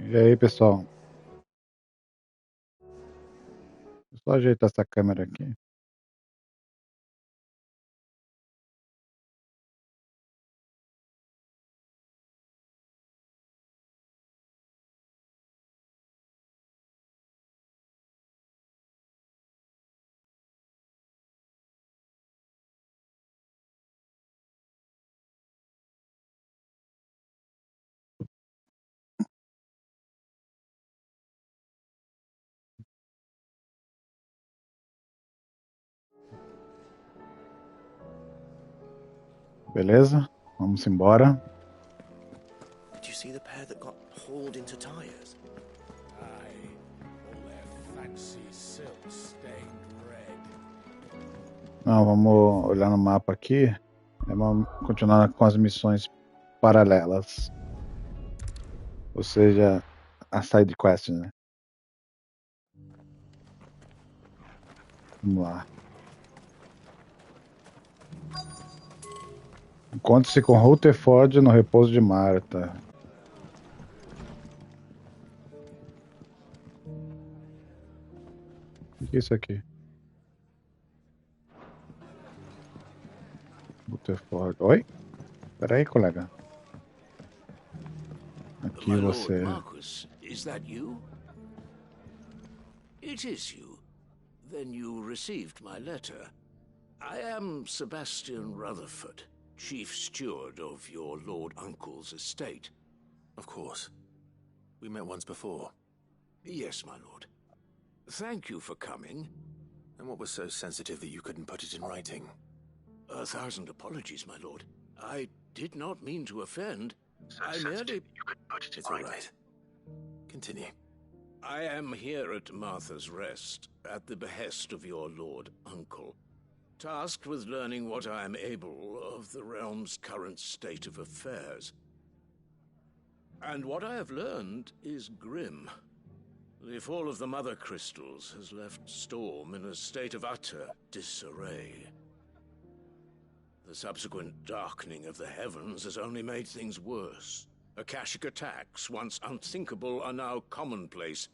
E aí, pessoal? Deixa eu só ajeitar essa câmera aqui. Beleza? Vamos embora. Did you see the pair that got hauled into tires? Aye, all their fancy silks stained red. Não, vamos olhar no mapa aqui. Vamos continuar com as missões paralelas. Ou seja, a side quest, né? Vamos lá. Encontre-se com Rutherford no repouso de Marta. O que é isso aqui? Rutherford. Oi? Peraí, colega. Aqui My você. Lord Marquis, is that you? It is you. Then you received my letter. I am Sebastian Rutherford, Chief Steward of your Lord Uncle's estate. Of course. We met once before. Yes, my lord. Thank you for coming. And what was so sensitive that you couldn't put it in writing? 1,000 apologies, my lord. I did not mean to offend. So I sensitive merely... you couldn't put it in writing. All right. Continue. I am here at Martha's Rest, at the behest of your Lord Uncle, tasked with learning what I am able of the realm's current state of affairs. And what I have learned is grim. The fall of the Mother Crystals has left Storm in a state of utter disarray. The subsequent darkening of the heavens has only made things worse. Akashic attacks, once unthinkable, are now commonplace.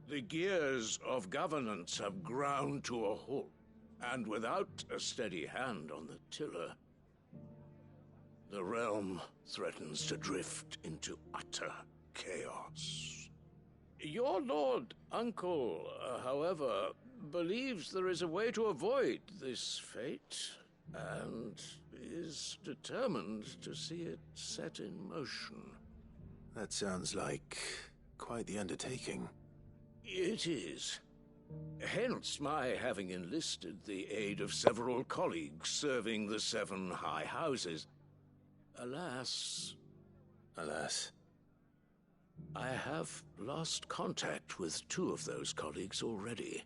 The gears of governance have ground to a halt, and without a steady hand on the tiller, the realm threatens to drift into utter chaos. Your Lord Uncle, however, believes there is a way to avoid this fate, and is determined to see it set in motion. That sounds like quite the undertaking. It is. Hence my having enlisted the aid of several colleagues serving the 7 high houses. Alas, I have lost contact with 2 of those colleagues already.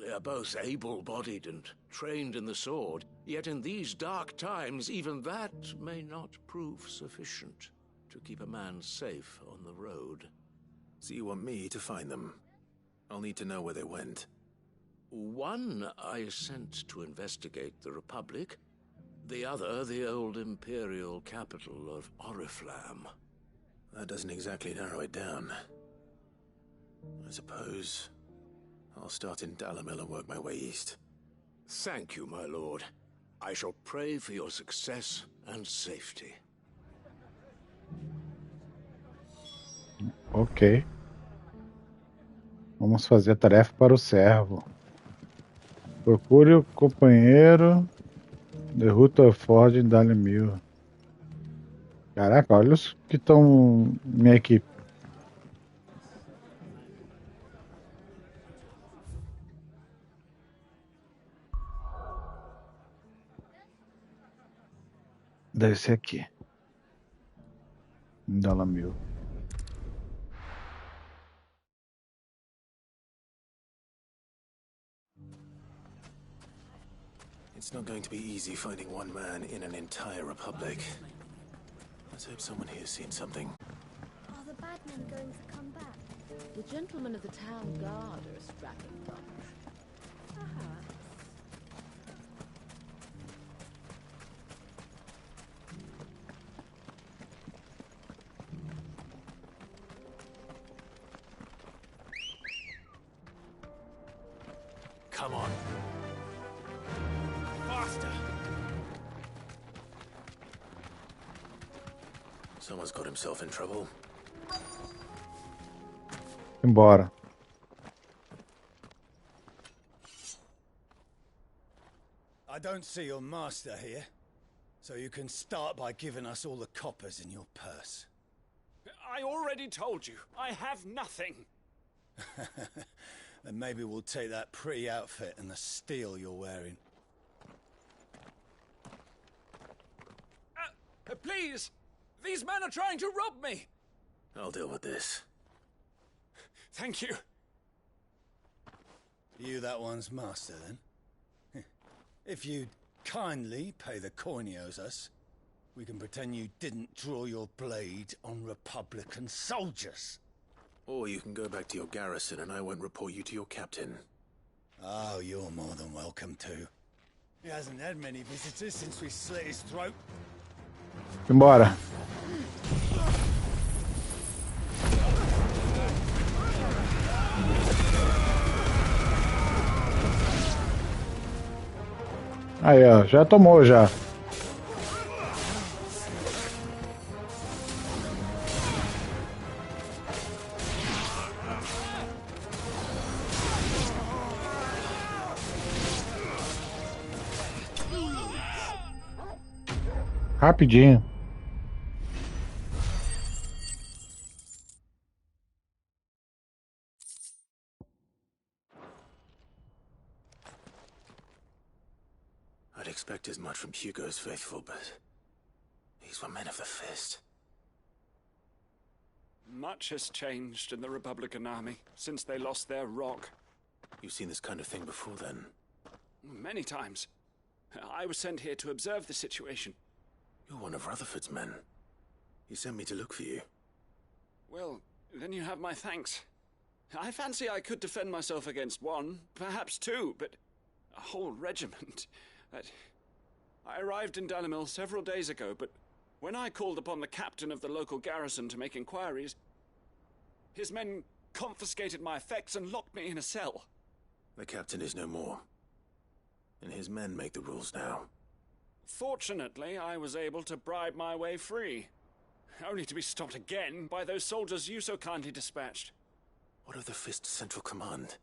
They are both able-bodied and trained in the sword, yet in these dark times, even that may not prove sufficient to keep a man safe on the road. So you want me to find them? I'll need to know where they went. One I sent to investigate the Republic, the other the old Imperial capital of Oriflamme. That doesn't exactly narrow it down. I suppose I'll start in Dalamil and work my way east. Thank you, my lord. I shall pray for your success and safety. Ok. Vamos fazer a tarefa para o servo. Procure o companheiro de Rutherford em Dalimil. Caraca, olha os que estão minha equipe. Deve ser aqui. Em Dalimil. It's not going to be easy finding one man in an entire republic. Let's hope someone here's seen something. Are the bad men going to come back? The gentlemen of the town guard are a strapping bunch. Perhaps. Come on. Faster! Someone's got himself in trouble. Embora. I don't see your master here, so you can start by giving us all the coppers in your purse. I already told you, I have nothing. Then maybe we'll take that pretty outfit and the steel you're wearing. Please! These men are trying to rob me! I'll deal with this. Thank you. You that one's master, then? If you'd kindly pay the coin he owes us, we can pretend you didn't draw your blade on Republican soldiers. Or you can go back to your garrison and I won't report you to your captain. Oh, you're more than welcome to. He hasn't had many visitors since we slit his throat. Embora. Aí, ó, já tomou já. Rapidinho. I'd expect as much from Hugo's faithful, but these were men of the fist. Much has changed in the Republican army since they lost their rock. You've seen this kind of thing before, then? Many times. I was sent here to observe the situation. You're one of Rutherford's men. He sent me to look for you. Well, then you have my thanks. I fancy I could defend myself against one, perhaps two, but a whole regiment. I arrived in Dalimil several days ago, but when I called upon the captain of the local garrison to make inquiries, his men confiscated my effects and locked me in a cell. The captain is no more, and his men make the rules now. Fortunately, I was able to bribe my way free, only to be stopped again by those soldiers you so kindly dispatched. What of the Fist's central command?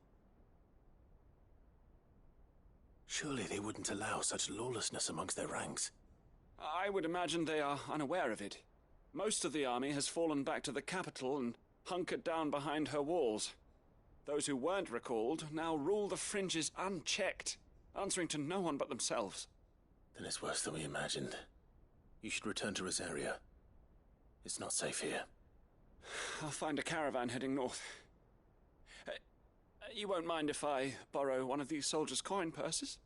Surely they wouldn't allow such lawlessness amongst their ranks. I would imagine they are unaware of it. Most of the army has fallen back to the capital and hunkered down behind her walls. Those who weren't recalled now rule the fringes unchecked, answering to no one but themselves. Then it's worse than we imagined. You should return to Rosaria. It's not safe here. I'll find a caravan heading north. You won't mind if I borrow one of these soldiers' coin purses?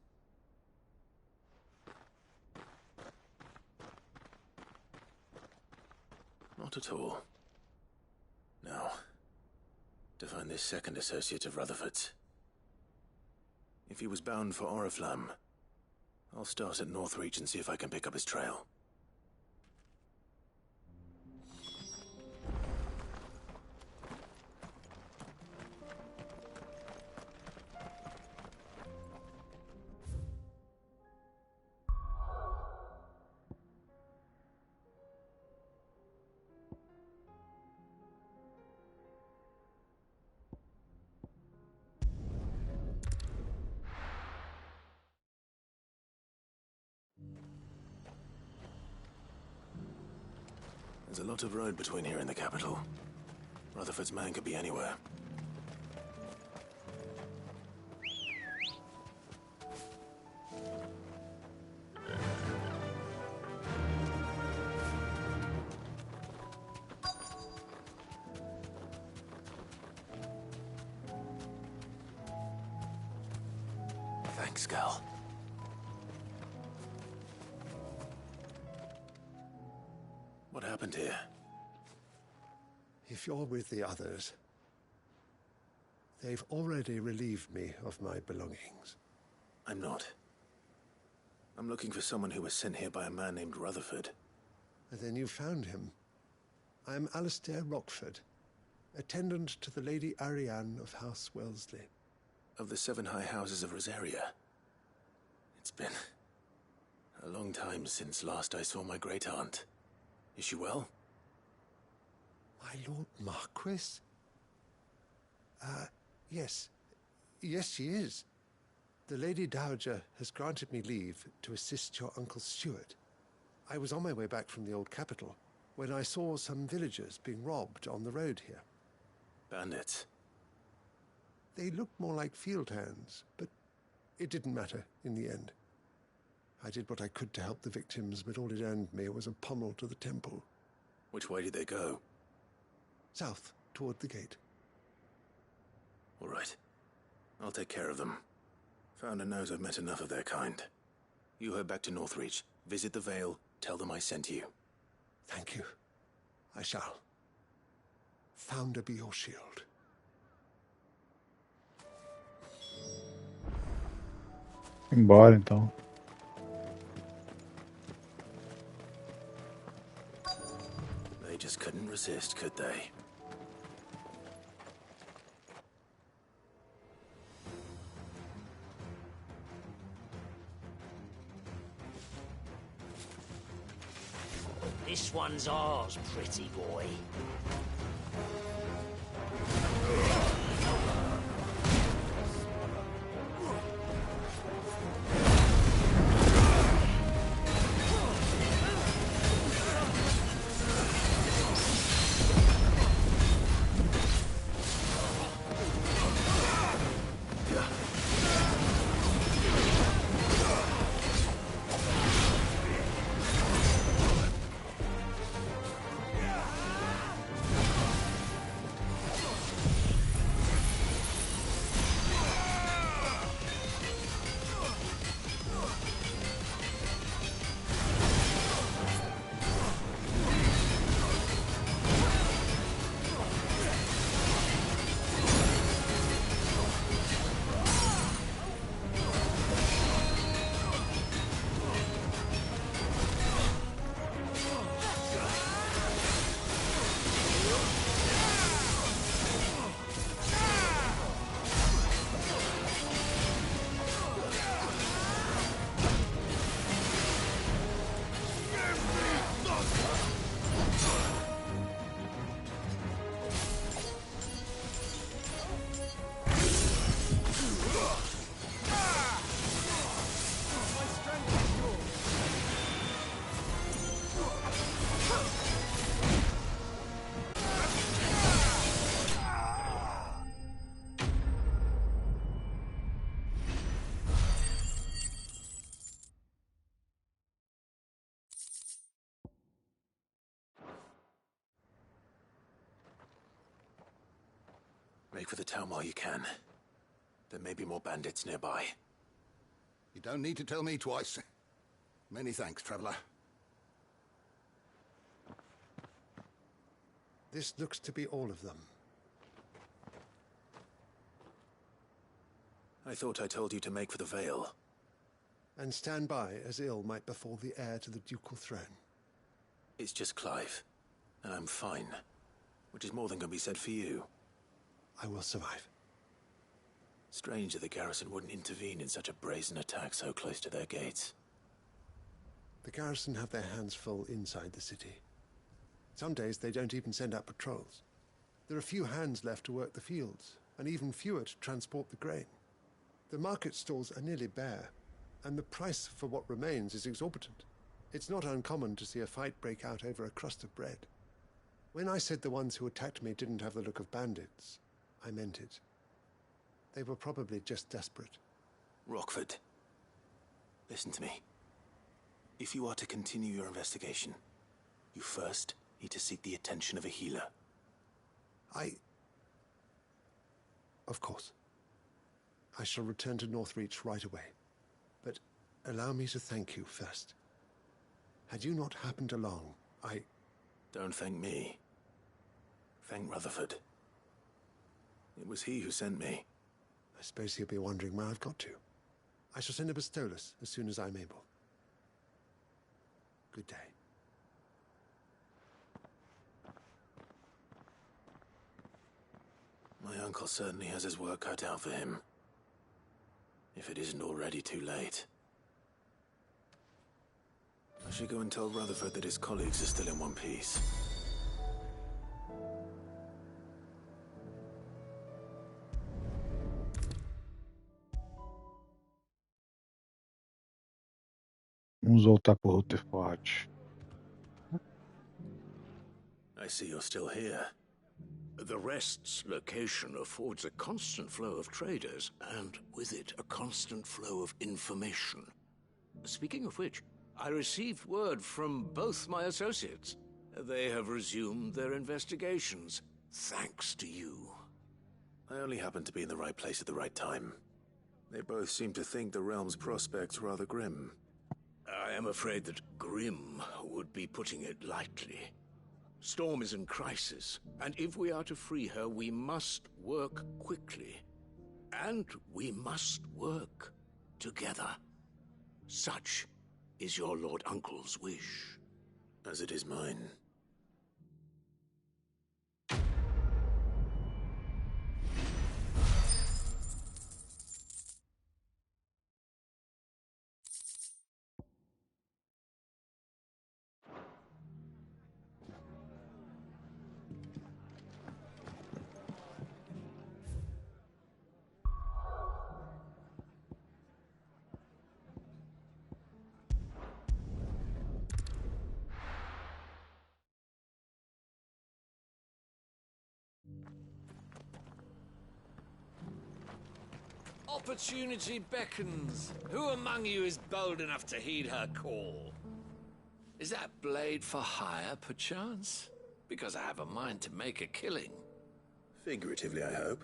Not at all. Now, to find this second associate of Rutherford's. If he was bound for Oriflamme, I'll start at Northreach and see if I can pick up his trail. There's a lot of road between here and the capital. Rutherford's man could be anywhere. Thanks, Gal. What happened here? If you're with the others, they've already relieved me of my belongings. I'm not. I'm looking for someone who was sent here by a man named Rutherford. And then you found him. I'm Alistair Rockford, attendant to the Lady Ariane of House Wellesley. of the 7 high houses of Rosaria. It's been a long time since last I saw my great-aunt. Is she well? My Lord Marquis? Yes. Yes, she is. The Lady Dowager has granted me leave to assist your Uncle Stuart. I was on my way back from the old capital when I saw some villagers being robbed on the road here. Bandits? They looked more like field hands, but it didn't matter in the end. I did what I could to help the victims, but all it earned me was a pommel to the temple. Which way did they go? South, toward the gate. All right. I'll take care of them. Founder knows I've met enough of their kind. You head back to Northreach, visit the Vale, tell them I sent you. Thank you. I shall. Founder be your shield. Embora então. They just couldn't resist, could they? This one's ours, pretty boy. Make for the town while you can. There may be more bandits nearby. You don't need to tell me twice. Many thanks, traveler. This looks to be all of them. I thought I told you to make for the Vale. And stand by as ill might befall the heir to the ducal throne. It's just Clive, and I'm fine. Which is more than can be said for you. I will survive. Strange that the garrison wouldn't intervene in such a brazen attack so close to their gates. The garrison have their hands full inside the city. Some days they don't even send out patrols. There are few hands left to work the fields, and even fewer to transport the grain. The market stalls are nearly bare, and the price for what remains is exorbitant. It's not uncommon to see a fight break out over a crust of bread. When I said the ones who attacked me didn't have the look of bandits, I meant it. They were probably just desperate. Rockford, listen to me. If you are to continue your investigation, you first need to seek the attention of a healer. Of course. I shall return to Northreach right away. But allow me to thank you first. Had you not happened along, Don't thank me. Thank Rutherford. It was he who sent me. I suppose he'll be wondering where I've got to. I shall send a Bistolus as soon as I'm able. Good day. My uncle certainly has his work cut out for him. If it isn't already too late. I should go and tell Rutherford that his colleagues are still in one piece. Vamos voltar pro Rutherford. I see you're still here. The Rest's location affords a constant flow of traders, and with it, a constant flow of information. Speaking of which, I received word from both my associates. They have resumed their investigations, thanks to you. I only happened to be in the right place at the right time. They both seem to think the realm's prospects rather grim. I am afraid that grim would be putting it lightly. Storm is in crisis, and if we are to free her, we must work quickly. And we must work together. Such is your Lord Uncle's wish. As it is mine. Opportunity beckons. Who among you is bold enough to heed her call? Is that blade for hire, perchance? Because I have a mind to make a killing. Figuratively, I hope.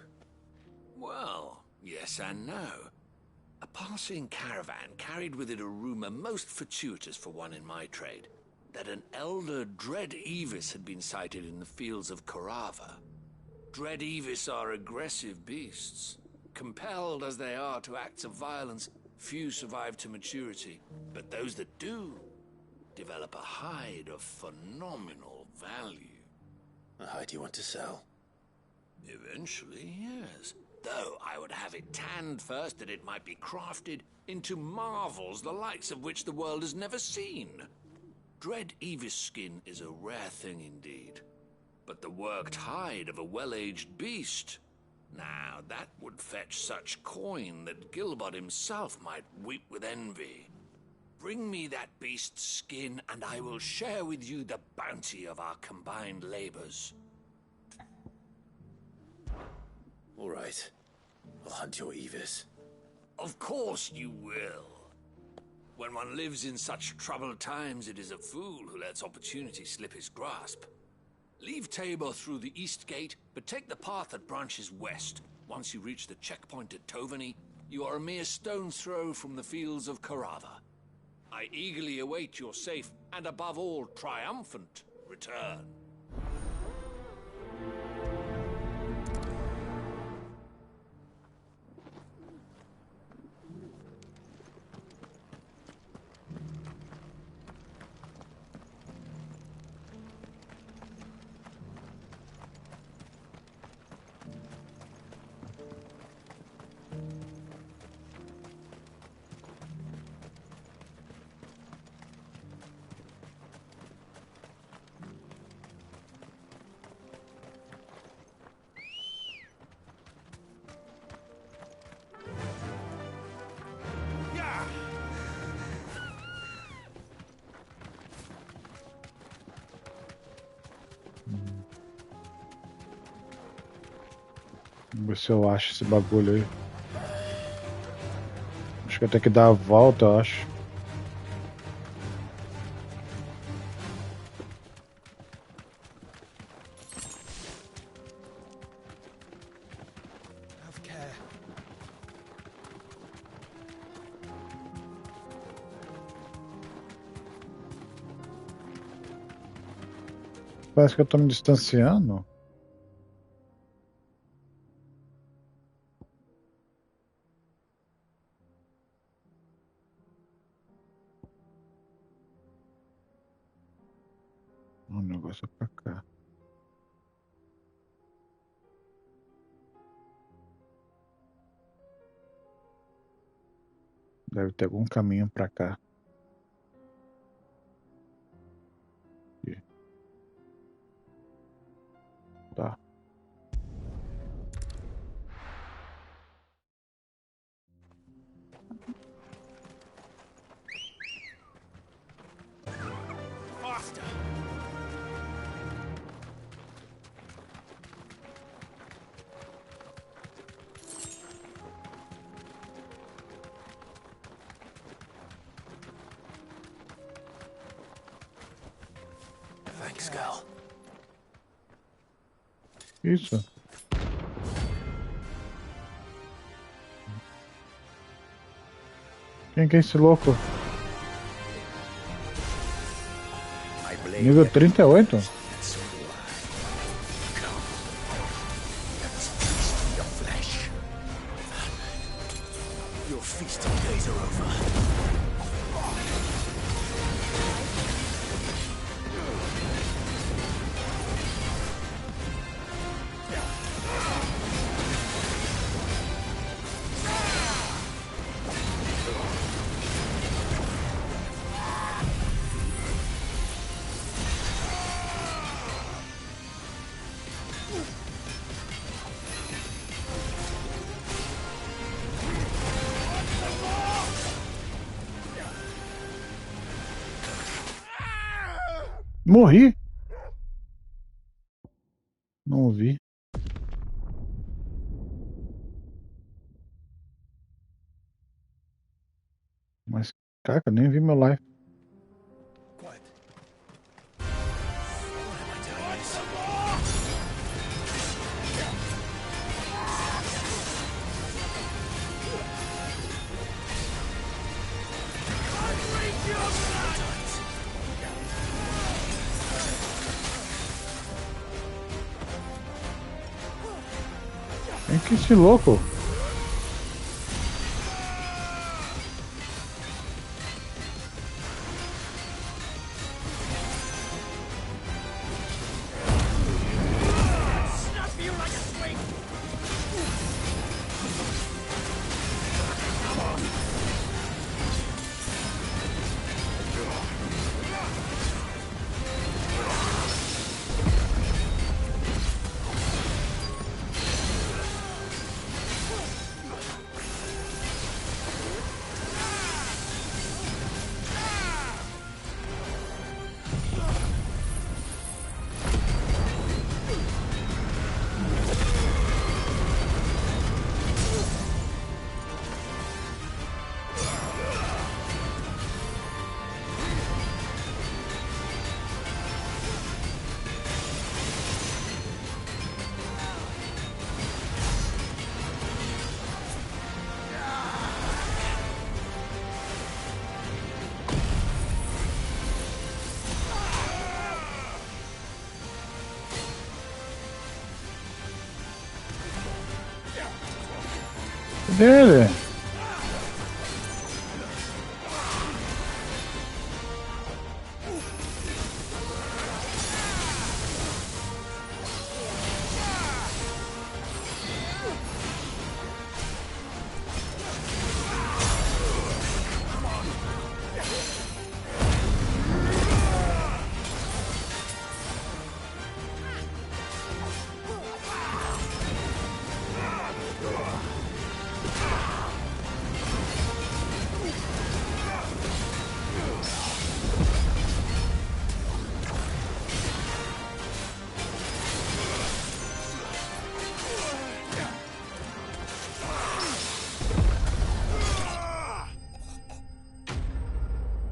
Well, yes and no. A passing caravan carried with it a rumor most fortuitous for one in my trade, that an elder Dread Evis had been sighted in the fields of Corava. Dread Evis are aggressive beasts. Compelled as they are to acts of violence, few survive to maturity, but those that do develop a hide of phenomenal value. A hide you want to sell? Eventually, yes. Though I would have it tanned first that it might be crafted into marvels the likes of which the world has never seen. Dread Evis skin is a rare thing indeed, but the worked hide of a well-aged beast, now that would fetch such coin that Gilbert himself might weep with envy. Bring me that beast's skin, and I will share with you the bounty of our combined labors. All right. I'll hunt your Evis. Of course you will. When one lives in such troubled times, it is a fool who lets opportunity slip his grasp. Leave Tabor through the east gate, but take the path that branches west. Once you reach the checkpoint at Tovany, you are a mere stone's throw from the fields of Corava. I eagerly await your safe, and above all, triumphant return. Vamos ver se eu acho esse bagulho aí. Acho que eu tenho que dar a volta, eu acho. Have care. Parece que eu tô me distanciando. O negócio é pra cá. Deve ter algum caminho pra cá. Aqui. Tá. Faster! Thanks, girl. Isso. Quem que é esse louco? Nível 38? Your feasting days are over. Morri? Não vi. Mas, cara, eu nem vi meu live. Quem que é esse louco? Dele.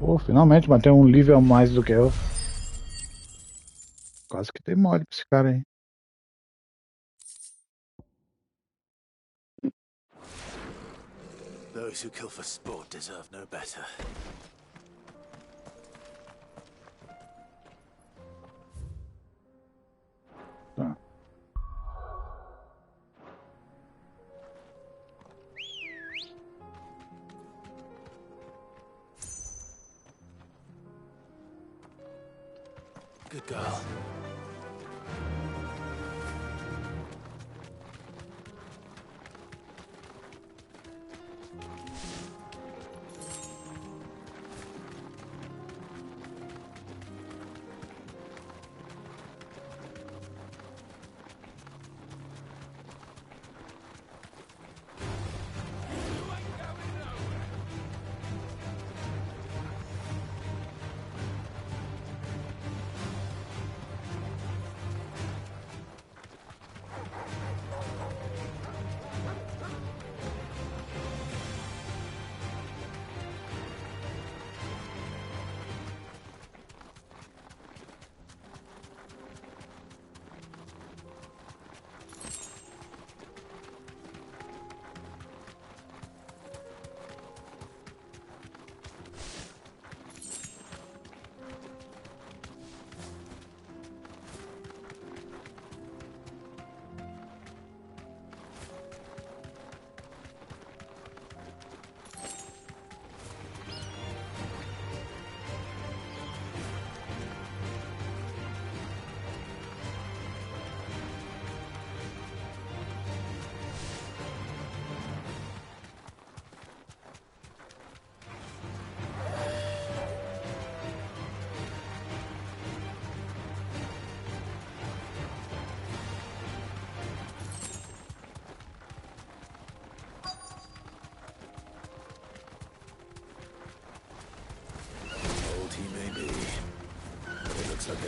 Pô, finalmente matei um nível a mais do que eu. Quase que tem mole pra esse cara aí. Those who kill for sport deserve no better. Tá. Good girl.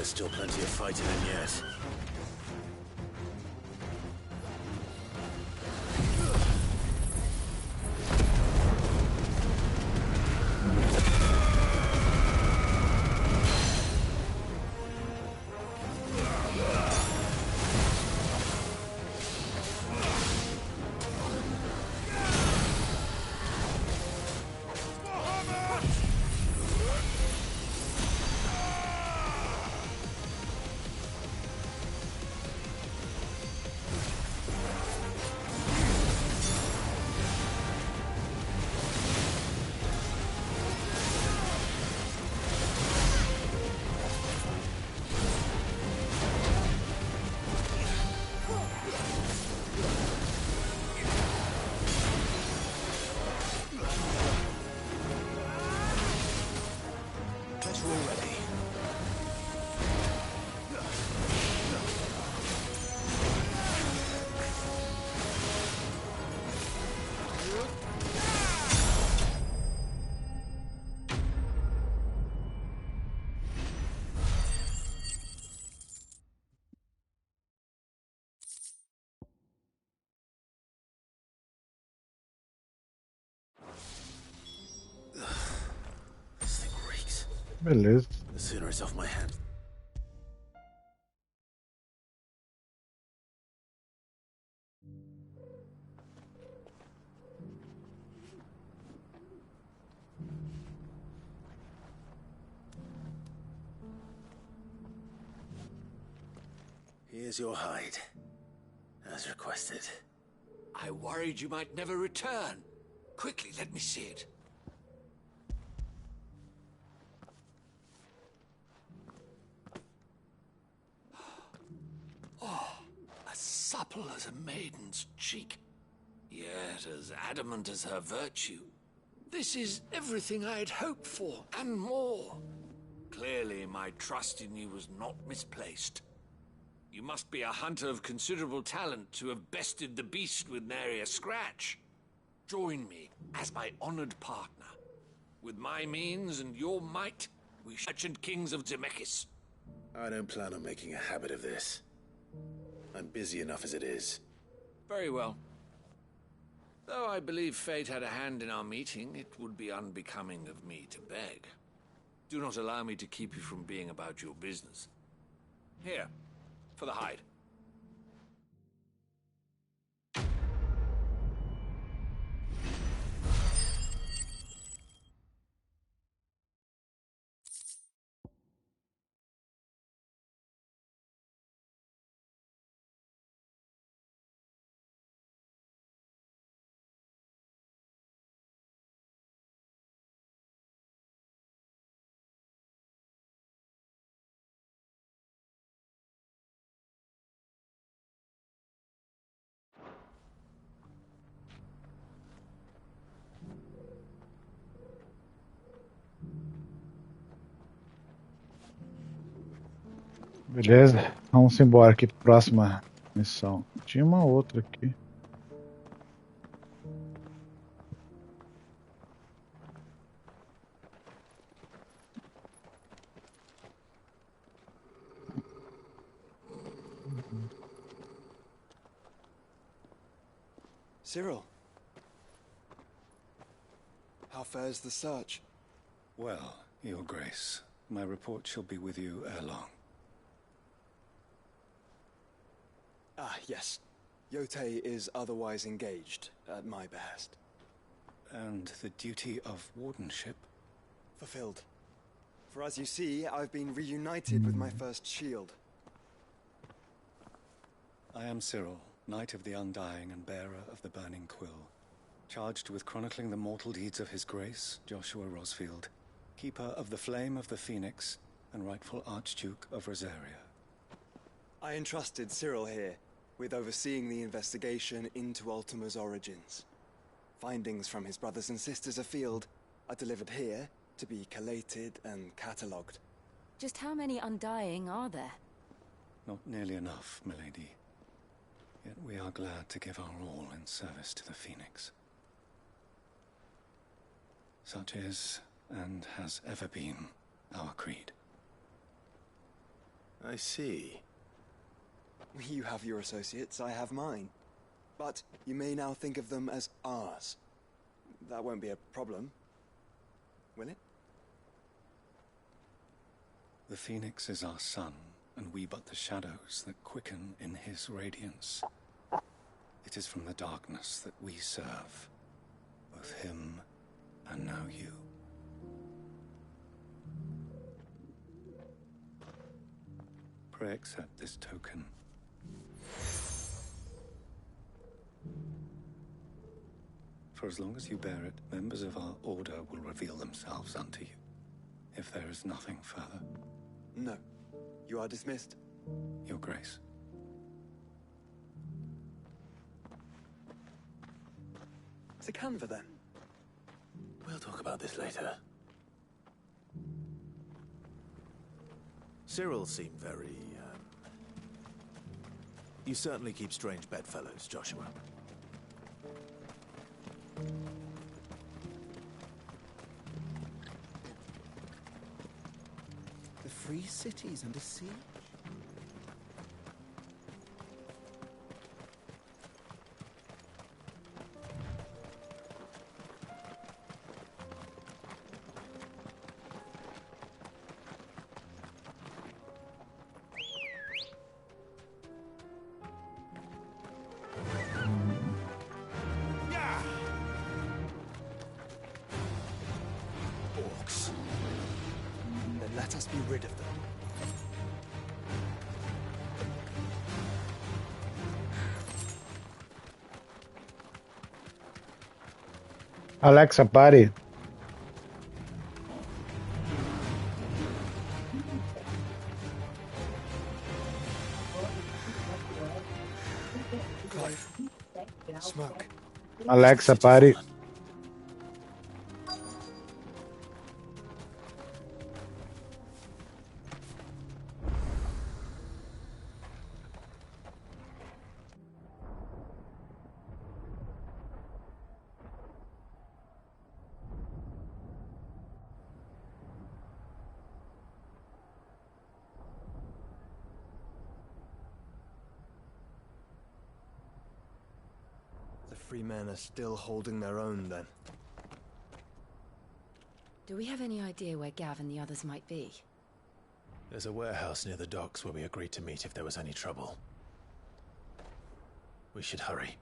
there's still plenty of fighting in yet. Beleza. The sooner it's off my hands. Here's your hide, as requested. I worried you might never return. Quickly, let me see it. Supple as a maiden's cheek, yet as adamant as her virtue. This is everything I had hoped for, and more. Clearly, my trust in you was not misplaced. You must be a hunter of considerable talent to have bested the beast with nary a scratch. Join me as my honored partner. With my means and your might, we merchant kings of Zemeckis. I don't plan on making a habit of this. I'm busy enough as it is. Very well. Though I believe fate had a hand in our meeting, it would be unbecoming of me to beg. Do not allow me to keep you from being about your business. Here, for the hide. Beleza, vamos embora aqui, próxima missão. Tinha uma outra aqui. Cyril, how fares the search? Well, Your Grace, my report shall be with you ere long. Ah, yes. Yote is otherwise engaged, at my behest. And the duty of wardenship? Fulfilled. For as you see, I've been reunited with my first shield. I am Cyril, Knight of the Undying and bearer of the Burning Quill, charged with chronicling the mortal deeds of His Grace, Joshua Rosfield, Keeper of the Flame of the Phoenix, and rightful Archduke of Rosaria. I entrusted Cyril here with overseeing the investigation into Ultima's origins. Findings from his brothers and sisters afield are delivered here to be collated and catalogued. Just how many Undying are there? Not nearly enough, milady. Yet we are glad to give our all in service to the Phoenix. Such is, and has ever been, our creed. I see. You have your associates, I have mine. But you may now think of them as ours. That won't be a problem, will it? The Phoenix is our sun, and we but the shadows that quicken in his radiance. It is from the darkness that we serve, both him and now you. Pray accept this token. For as long as you bear it, members of our order will reveal themselves unto you, if there is nothing further. No. You are dismissed. Your Grace. It's a canva, then. We'll talk about this later. Cyril seemed very, You certainly keep strange bedfellows, Joshua. The free cities under siege? Let us be rid of them. Alexa, pare. Clive. Smoke. Alexa, pare. The free men are still holding their own, then. Do we have any idea where Gav and the others might be? There's a warehouse near the docks where we agreed to meet if there was any trouble. We should hurry.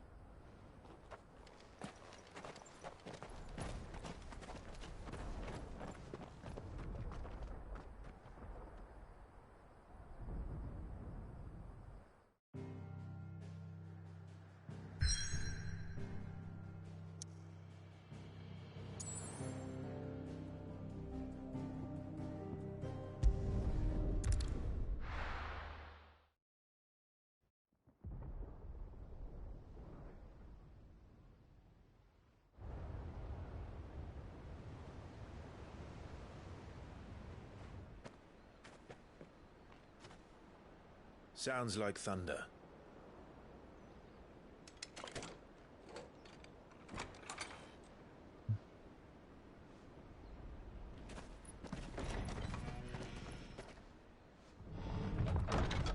Sounds like thunder.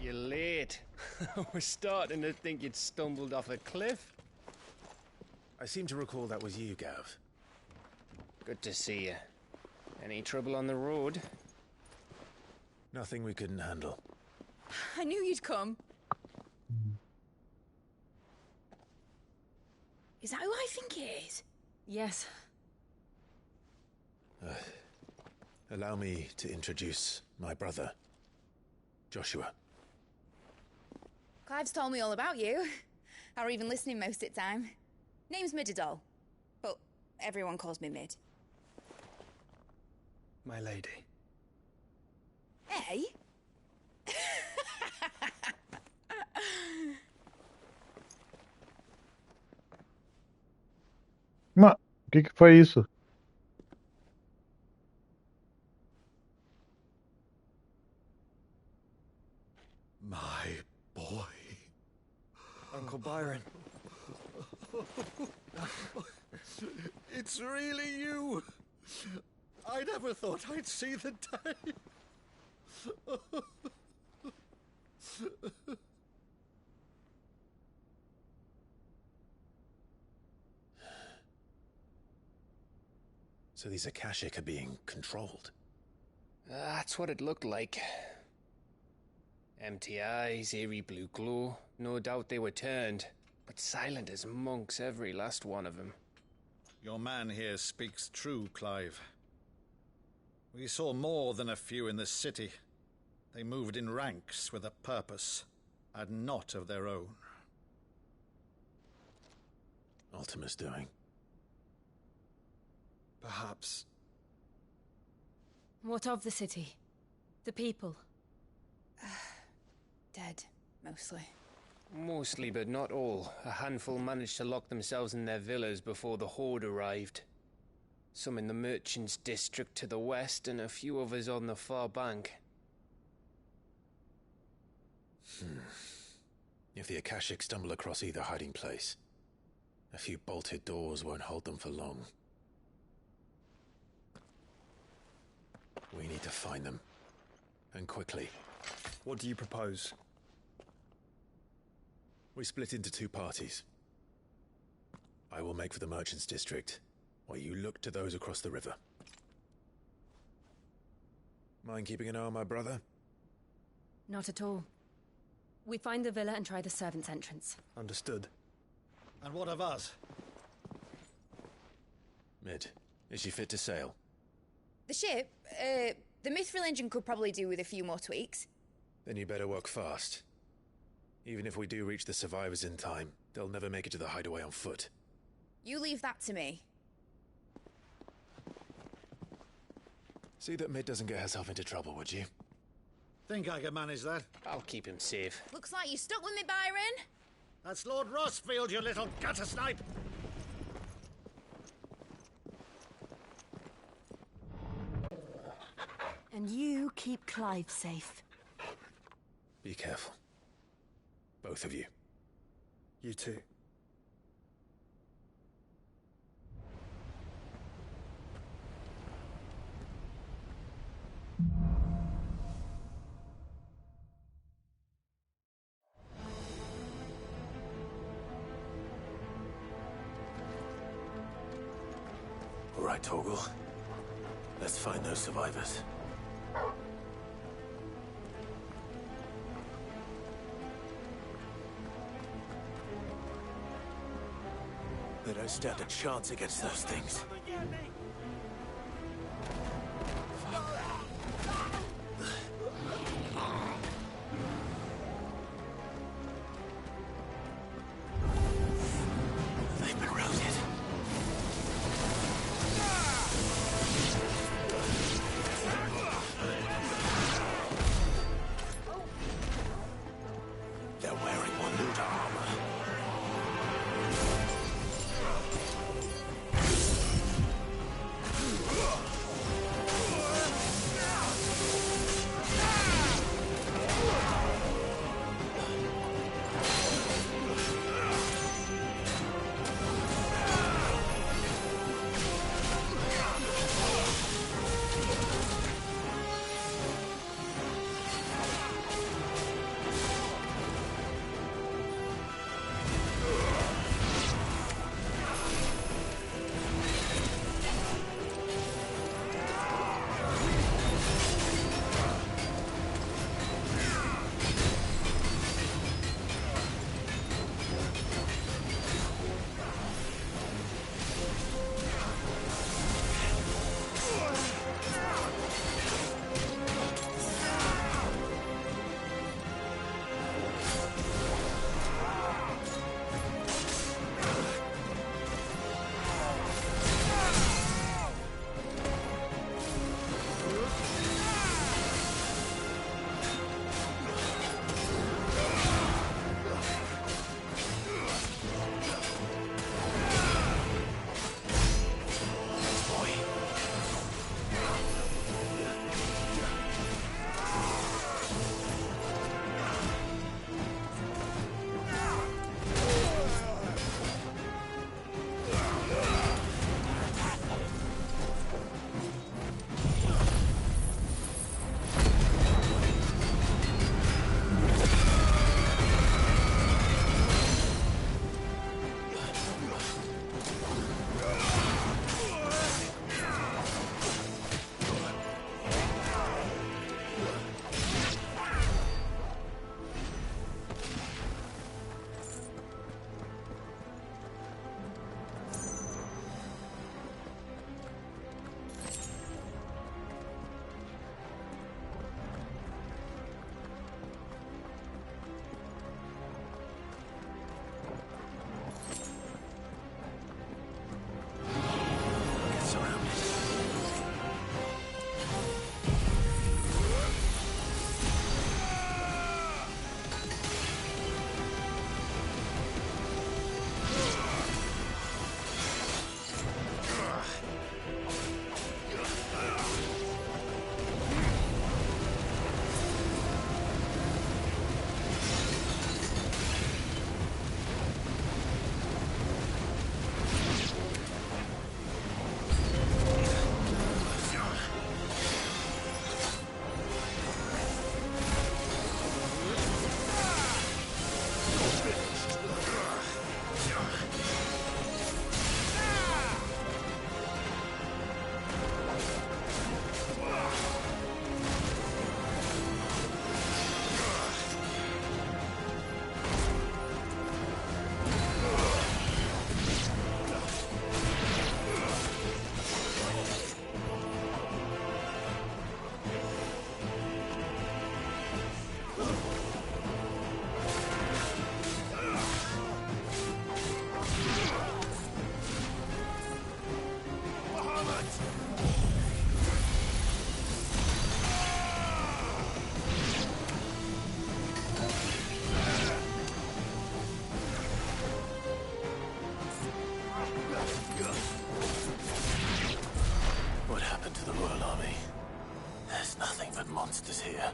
You're late. We're starting to think you'd stumbled off a cliff. I seem to recall that was you, Gav. Good to see you. Any trouble on the road? Nothing we couldn't handle. I knew you'd come. Is that who I think it is? Yes. Allow me to introduce my brother, Joshua. Clive's told me all about you. Or even listening most of the time. Name's Midadol, but everyone calls me Mid. My lady. Hey? Mas, o que foi isso? My boy. Uncle Byron. It's really you. I never thought I'd see the day. So these Akashic are being controlled? That's what it looked like. Empty eyes, eerie blue glow. No doubt they were turned, but silent as monks, every last one of them. Your man here speaks true, Clive. We saw more than a few in the city. They moved in ranks with a purpose, and not of their own. Ultima's doing. Perhaps. What of the city? The people? Dead, mostly. Mostly, but not all. A handful managed to lock themselves in their villas before the Horde arrived. Some in the merchants' district to the west, and a few others on the far bank. If the Akashic stumble across either hiding place, a few bolted doors won't hold them for long. We need to find them. And quickly. What do you propose? We split into two parties. I will make for the merchants' district, while you look to those across the river. Mind keeping an eye on my brother? Not at all. We find the villa and try the servants' entrance. Understood. And what of us? Mid, is she fit to sail? The ship, the Mithril engine could probably do with a few more tweaks. Then you better work fast. Even if we do reach the survivors in time, they'll never make it to the hideaway on foot. You leave that to me. See that Mid doesn't get herself into trouble, would you? Think I can manage that? I'll keep him safe. Looks like you stuck with me, Byron. That's Lord Rosfield, you little gutter snipe! And you keep Clive safe. Be careful. Both of you. You too. All right, Torgal. Let's find those survivors. They don't stand a chance against those things. They've been routed. They're wearing Mood armor. That monster's here.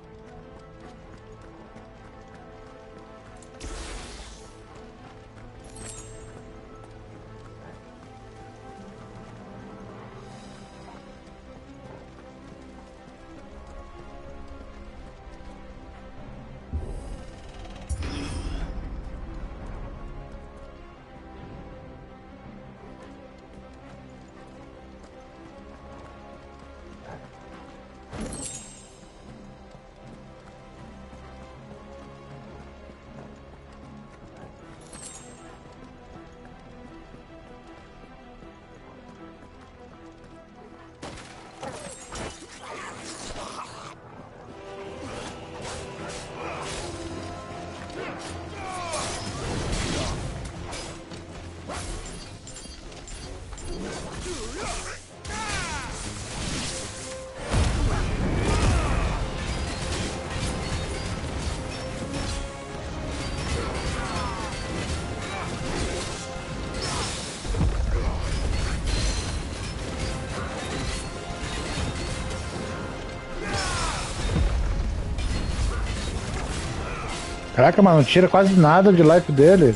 Caraca, mano, não tira quase nada de life dele.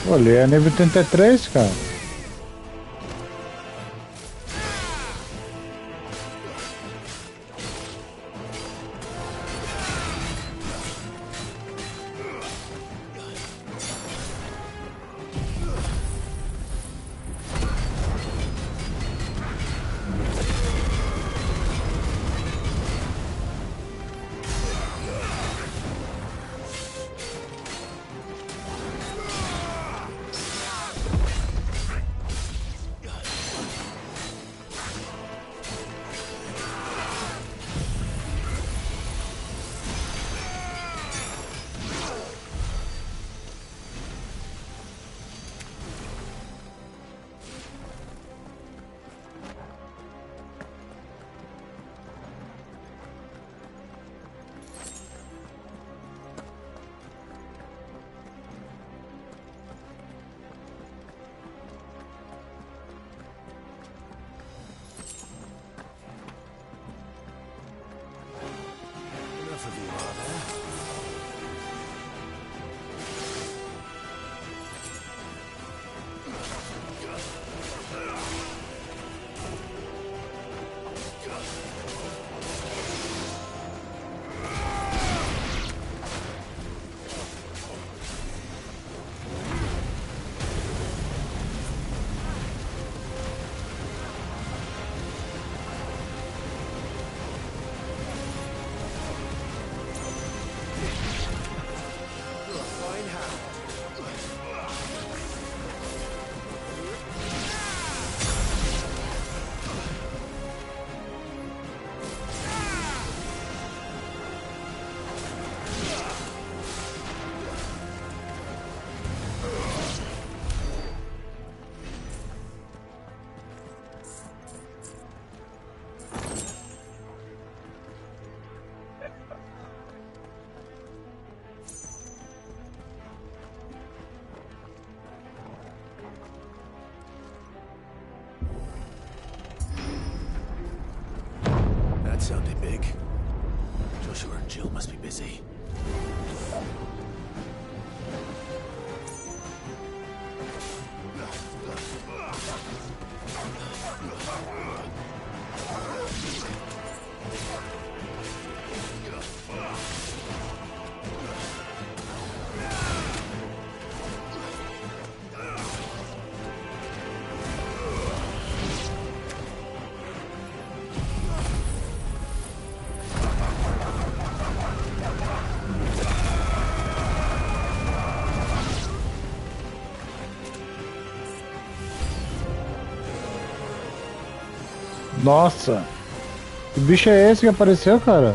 Olha, é nível 33, cara. That sounded big. Joshua and Jill must be busy. Nossa! Que bicho é esse que apareceu, cara?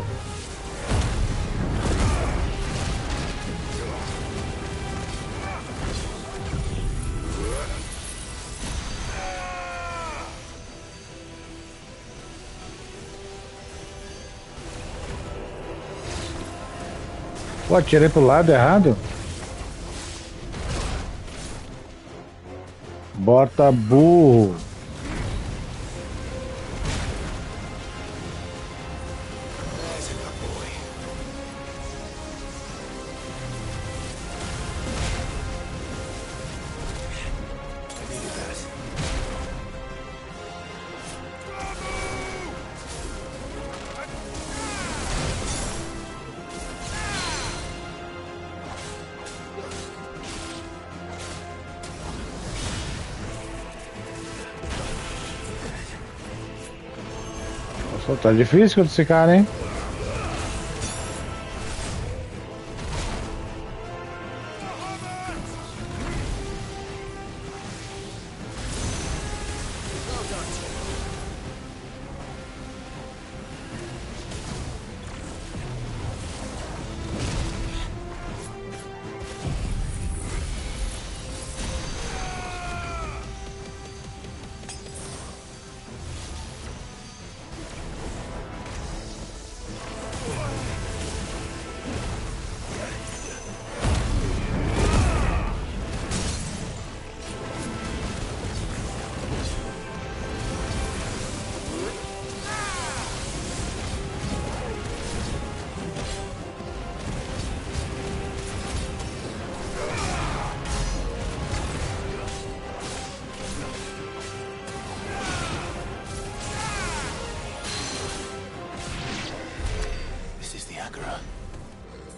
Pô, atirei pro lado errado? Bota burro. Pô, tá difícil contra esse cara, hein?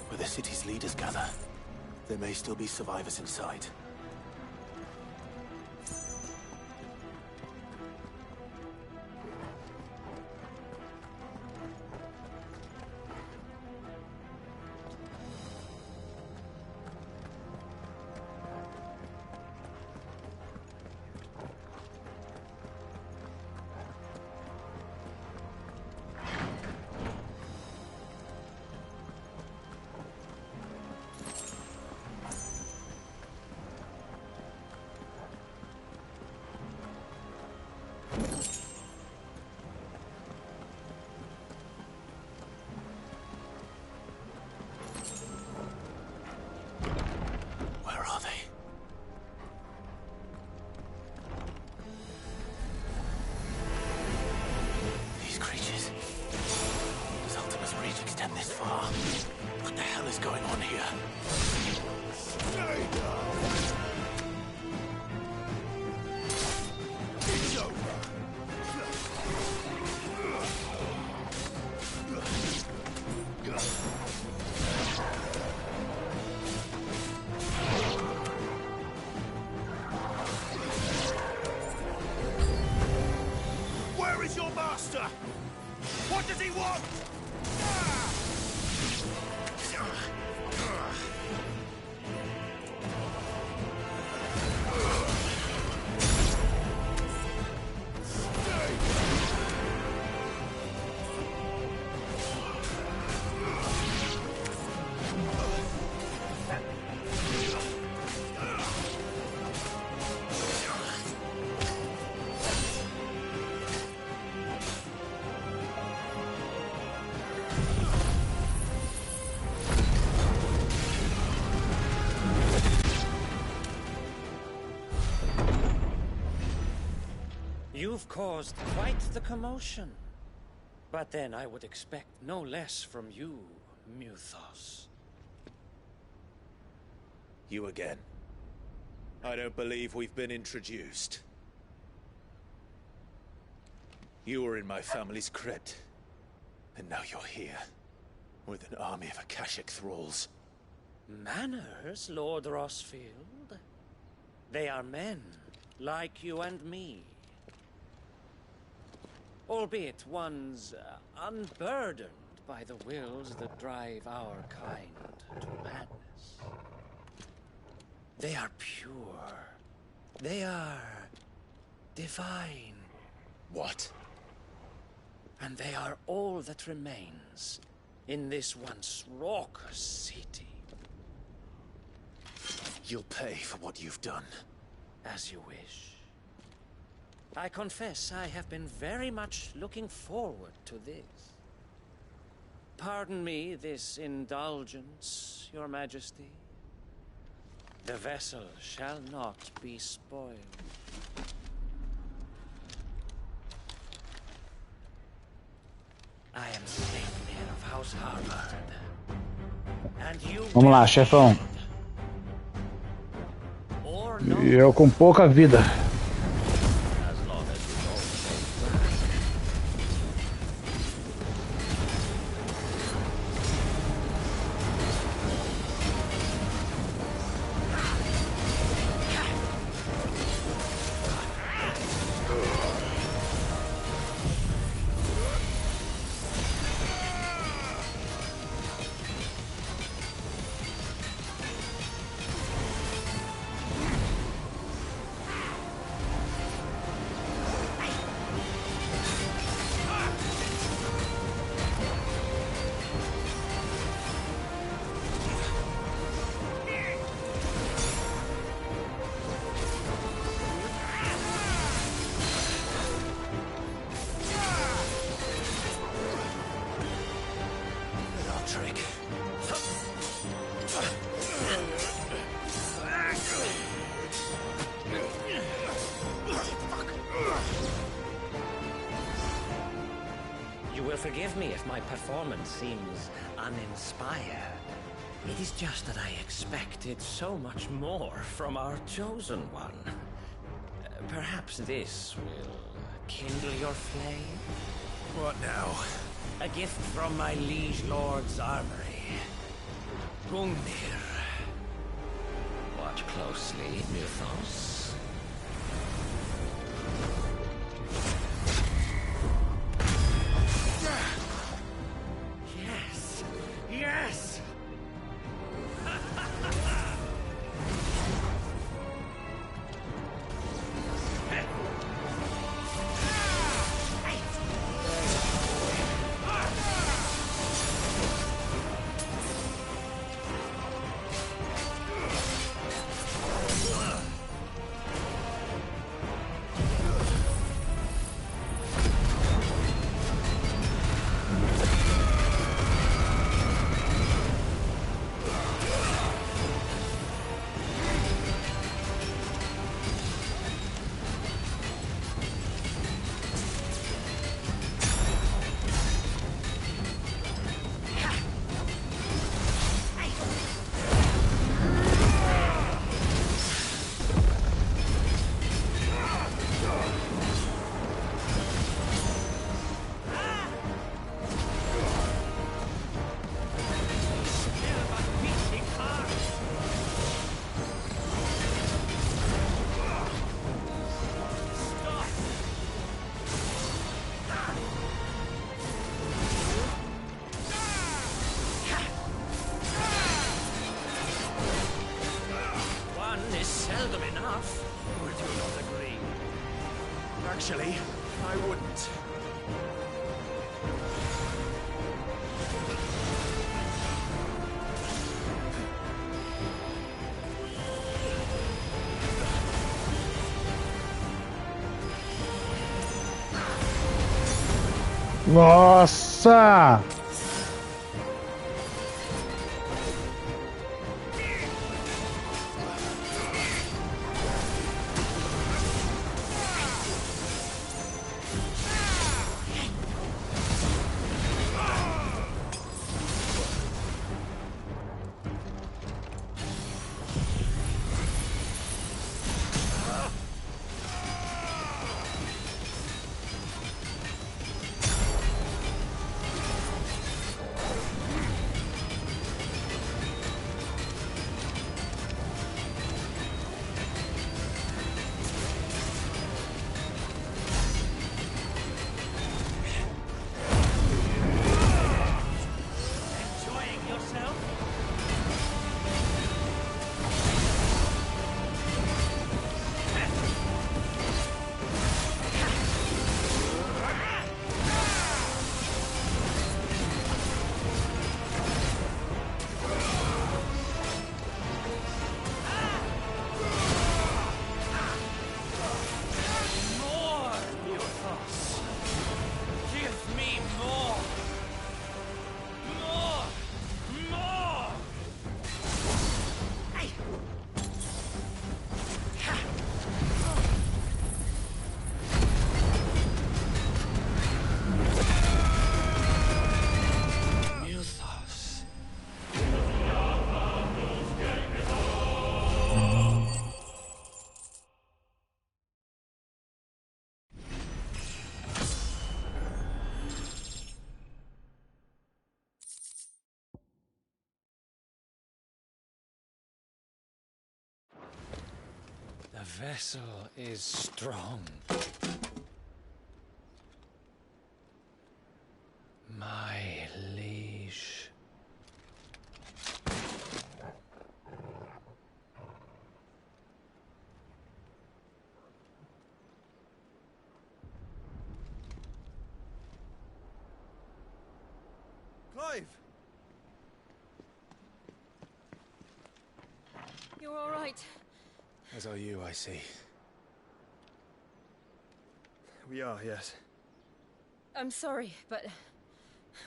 Where the city's leaders gather. There may still be survivors inside. You've caused quite the commotion. But then I would expect no less from you, Muthos. You again. I don't believe we've been introduced. You were in my family's crypt. And now you're here. With an army of Akashic thralls. Manners, Lord Rosfield? They are men, like you and me. Albeit ones unburdened by the wills that drive our kind to madness. They are pure. They are divine. What? And they are all that remains in this once raucous city. You'll pay for what you've done. As you wish. I confess I have been very much looking forward to this. Pardon me this indulgence, Your Majesty. The vessel shall not be spoiled. I am Sleipnir of House Harvard. And you... Vamos lá, chefão. E eu com pouca vida. will forgive me if my performance seems uninspired. It is just that I expected so much more from our chosen one. Perhaps this will kindle your flame? What now? A gift from my liege lord's armory. Gungnir. Watch closely, Mythos. Yes! Yes! Actually, I wouldn't. Nossa! The vessel is strong. My liege. Clive! You're all right. As are you, I see. We are, yes. I'm sorry, but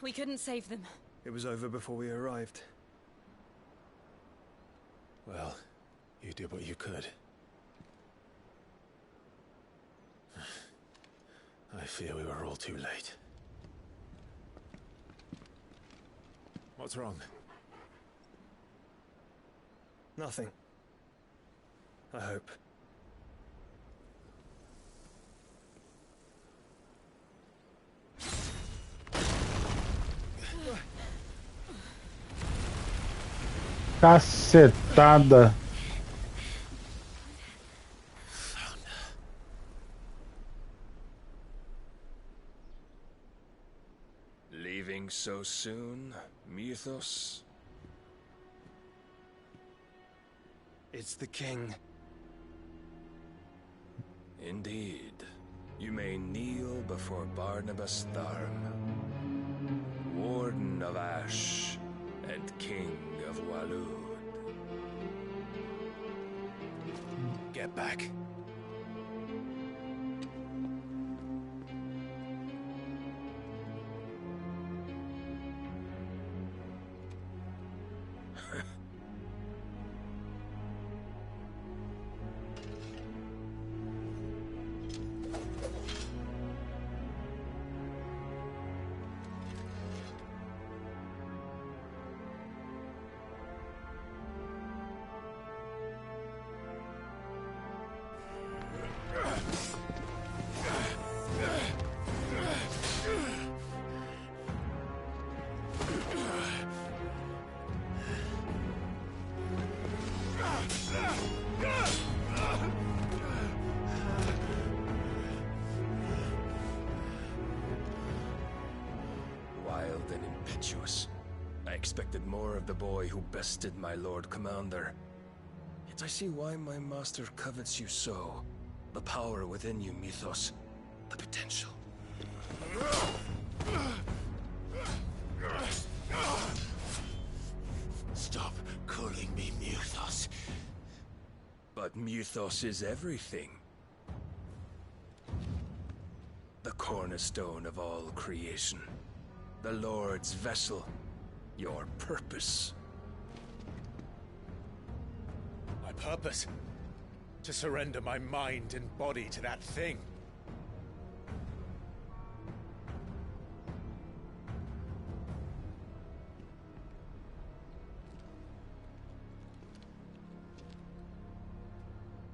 we couldn't save them. It was over before we arrived. Well, you did what you could. I fear we were all too late. What's wrong? Nothing. I hope. Cacetada. Leaving so soon, Mythos? It's the king. Indeed. You may kneel before Barnabas Tharm, Warden of Ash and King of Walud. Get back. Wild and impetuous. I expected more of the boy who bested my Lord Commander. Yet I see why my master covets you so. The power within you, Mythos. The potential. Stop calling me Mythos. But Mythos is everything. The cornerstone of all creation. The Lord's vessel. Your purpose. My purpose? To surrender my mind and body to that thing.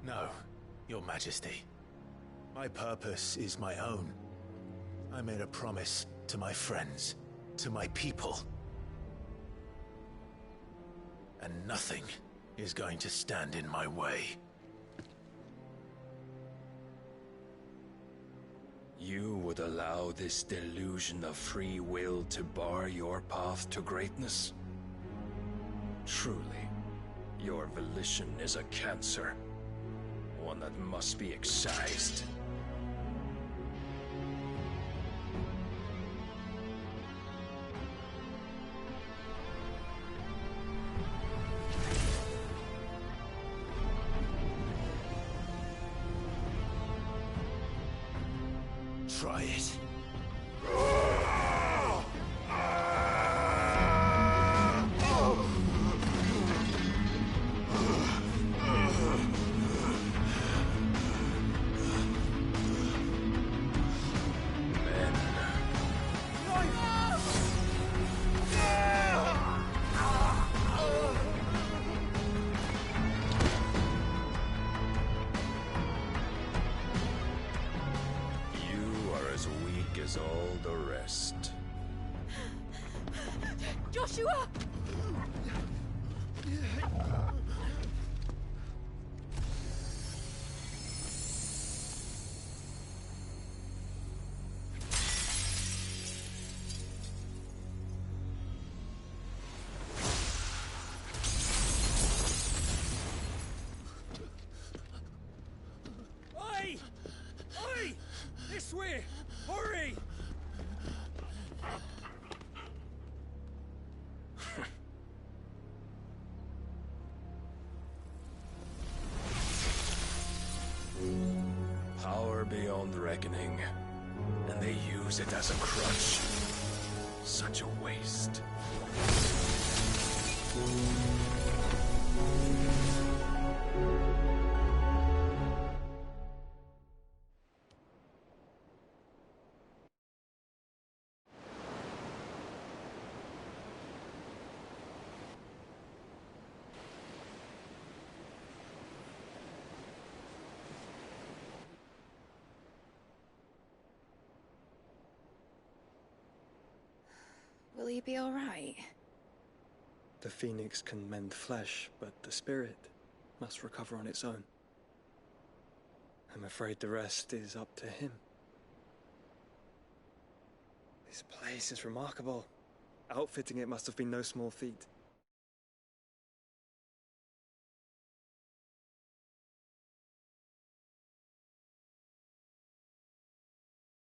No, Your Majesty. My purpose is my own. I made a promise to my friends, to my people. And nothing is going to stand in my way. You would allow this delusion of free will to bar your path to greatness? Truly, your volition is a cancer. One that must be excised. Try it. All the rest. Joshua! Oi! Oi! This way! Hurry! Power beyond reckoning, and they use it as a crutch. Such a waste. Will you be all right? The phoenix can mend flesh, but the spirit must recover on its own. I'm afraid the rest is up to him. This place is remarkable. Outfitting it must have been no small feat.